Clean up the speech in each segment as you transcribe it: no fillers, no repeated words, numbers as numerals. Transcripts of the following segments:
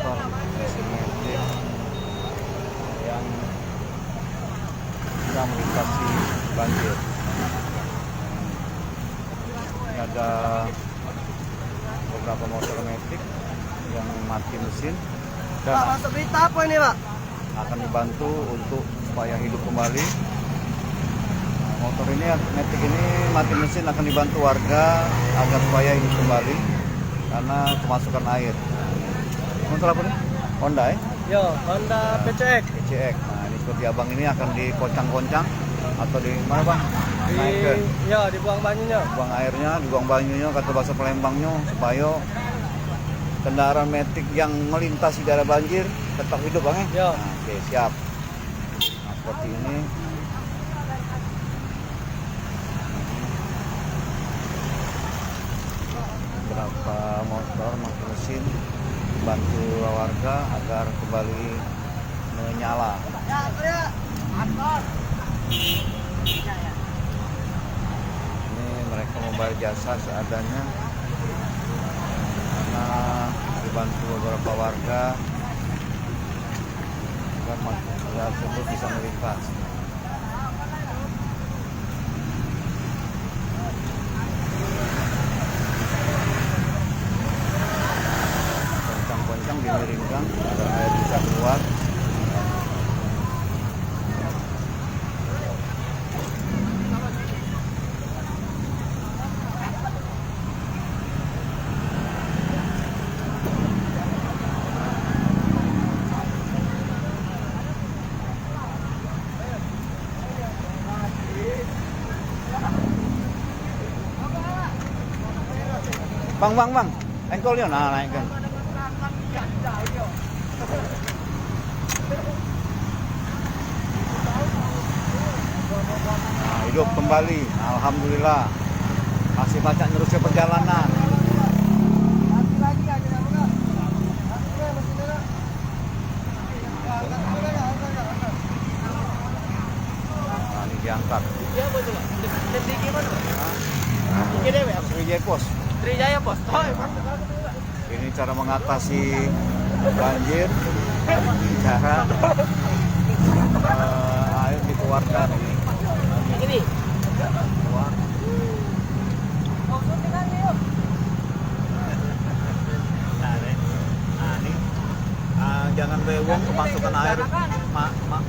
motor mesin metik yang sedang melintasi banjir. Ini ada beberapa motor metik yang mati mesin dan Pak, masuk berita apa ini, Pak? akan dibantu untuk supaya hidup kembali. Motor ini, metik ini mati mesin, akan dibantu warga agar supaya hidup kembali karena kemasukan air. Motor apa nih? Honda ya? Yo, Honda PCX. PCX. Nah ini seperti abang ini akan dikoncang-koncang atau di mana bang? Naikkan. Ya, dibuang banyunya. Buang airnya, dibuang banyunya, kata bahasa Palembangnya, supaya kendaraan metik yang melintasi daerah banjir tetap hidup bang ya? Ya. Nah, oke siap. Nah seperti ini. Berapa motor mati mesin bantu warga agar kembali menyala. Ini mereka membayar jasa seadanya karena dibantu beberapa warga agar masyarakat tersebut bisa melintas. Koncang-koncang dimiringkan agar air bisa keluar. Bang, engkolnya naikkan. Nah, hidup kembali, alhamdulillah. Masih banyak terusnya perjalanan. Nah, ini diangkat. Iya, betul. Di gimana? Nah, Sriwijaya Pos. Trijaya, Bos. Ini cara mengatasi banjir, cara air dikeluarkan ini. Ini. Keluar. Nah, ini jangan bewong kemasukan air,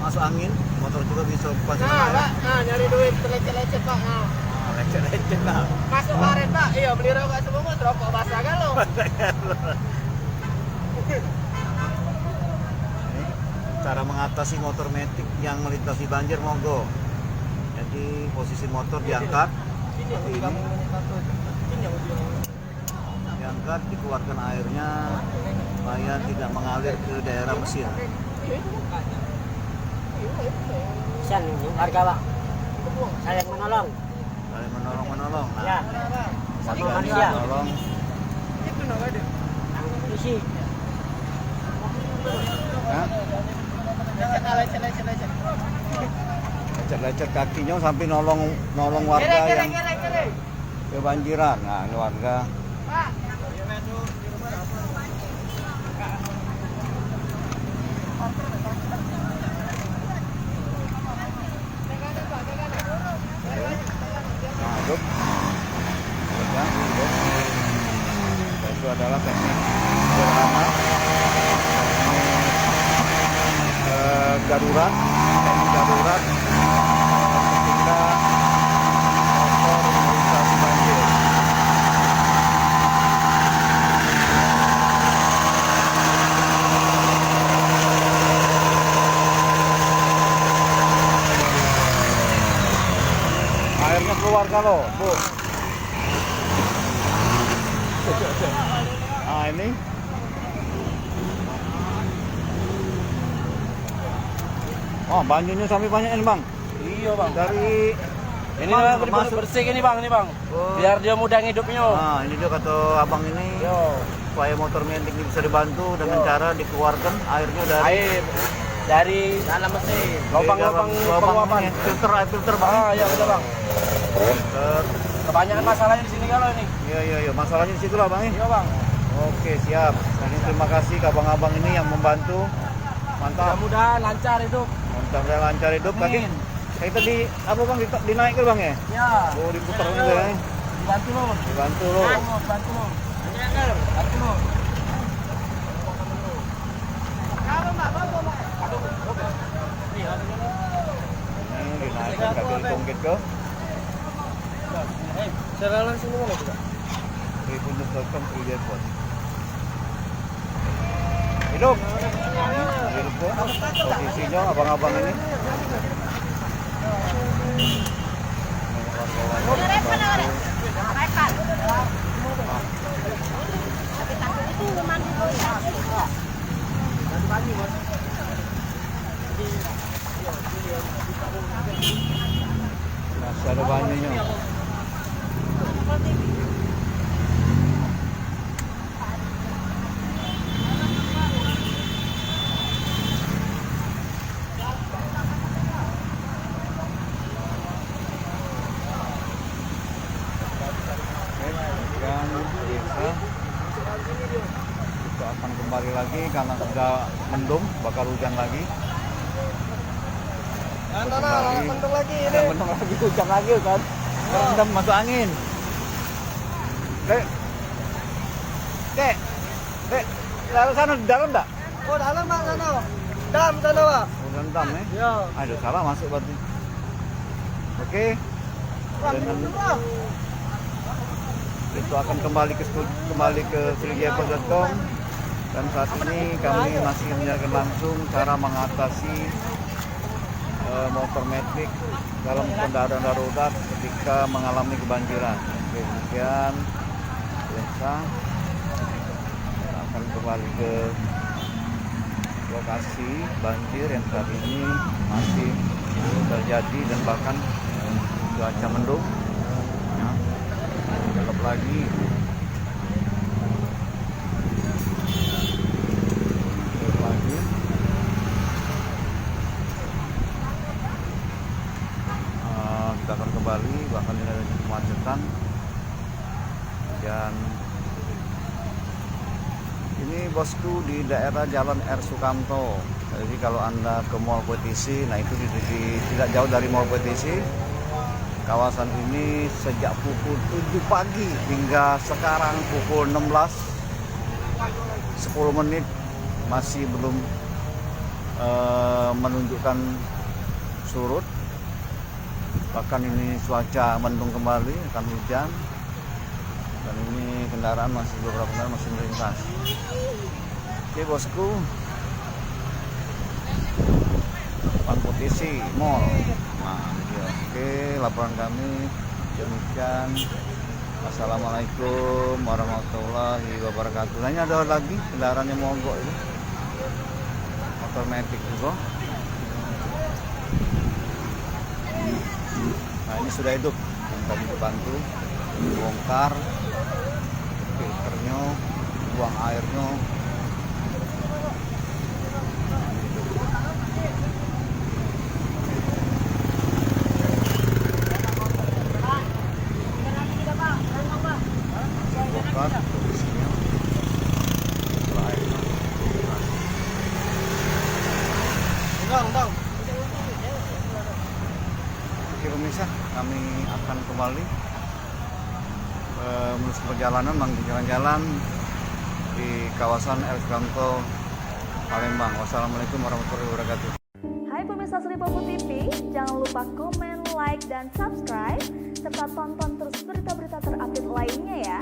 masuk angin, motor juga bisa kemasukan air. Pak. Nah, nyari duit lecet-lecet, Pak. Nah. Lecet-lecet lah. Masuk kemarin, Pak. Iya, beli rokok semua, rokok basah galau. Ini cara mengatasi motor metik yang melintasi banjir monggo. Jadi posisi motor diangkat seperti ini, diangkat, dikeluarkan airnya supaya tidak mengalir ke daerah mesin. San, warga Pak. Saling menolong. Saling menolong. Nah, Ya. Sama saling manusia. menolong. Isi. Hah? Lecet-lecet kakinya sampai nolong warga yang kebanjiran. Nah, ini warga. Nah, hidup. Itu adalah teknik sederhana. Darurat ketika motor melintasi banjir. Airnya keluar kalau, Bu. Nah, ini oh, banjirnya sampai banyak ini, Bang. Iya, Bang. Dari Ini Bang, masuk bersih ini, Bang, Oh. Biar dia mudah ngidupnya. Nah, ini dia kata abang ini Yo. supaya motor metik ini bisa dibantu dengan Yo. cara dikeluarkan airnya dari Air dari dalam mesin. Lubang-lubang penguapan. air filter Bang. Ah, iya betul, Bang. Filter. Kebanyakan masalahnya di sini kalau ini. Iya. Masalahnya di situ lah, Bang. Iya, Bang. Oke, siap. Jadi terima kasih ke abang-abang ini yang membantu. Mantap. Mudah-mudahan lancar hidup. Mudah-mudahan lancar hidup. Kaki Amin. kita di apa bang? Dinaik ke bang ya? Ya. Oh, diputar juga ya. Dibantu lo. Dibantu lo. Bantu lo. Bantu lo. Ini dinaikkan kaki ditungkit ke. Cara langsung ngomong juga. Tribunnews.com Tribun. Hidup. Hidup ke. Posisinya abang-abang ini. Masih ada banyaknya. Dan desa kita akan kembali lagi karena sudah mendung, bakal hujan lagi. Mendung lagi ini. Mendung lagi, hujan lagi kan. Rendam masuk angin. Dek, lalu sana di dalam tak? Oh, dalam Pak sana. Dam sana, Pak. Oh, rendam ya? Ya. Ada salah masuk berarti. Oke. Dengan itu akan kembali ke sriwijayapos.com dan saat ini kami masih menyiarkan langsung cara mengatasi motor metrik dalam kendaraan darurat ketika mengalami kebanjiran. Oke, demikian biasa kita akan kembali ke lokasi banjir yang saat ini masih terjadi dan bahkan cuaca mendung. Gelap lagi. Gelap lagi. Kita akan kembali, bahkan ini ada kemacetan. Dan ini bosku di daerah Jalan R. Sukamto. Jadi kalau Anda ke Mall Petisi, nah itu tidak jauh dari Mall Petisi. Kawasan ini sejak pukul 7 pagi hingga sekarang pukul 16 10 menit masih belum menunjukkan surut. Bahkan ini cuaca mendung kembali, akan hujan. Dan ini kendaraan beberapa kendaraan masih melintas. Oke bosku, depan Petisi Mall. Nah, oke, laporan kami demikian. Assalamualaikum warahmatullahi wabarakatuh. Nah, ini ada lagi kendaraan yang mogok ini, motor metik juga. Nah, ini sudah hidup yang tadi dibantu bongkar filternya, buang airnya. Posisinya Bang. Oke pemirsa, kami akan kembali meneruskan perjalanan melanjutkan jalan-jalan di kawasan R. Sukamto, Palembang. Wassalamualaikum warahmatullahi wabarakatuh. Hai pemirsa Sri Popo TV, jangan lupa komen, like, dan subscribe serta tonton terus berita-berita terupdate lainnya ya.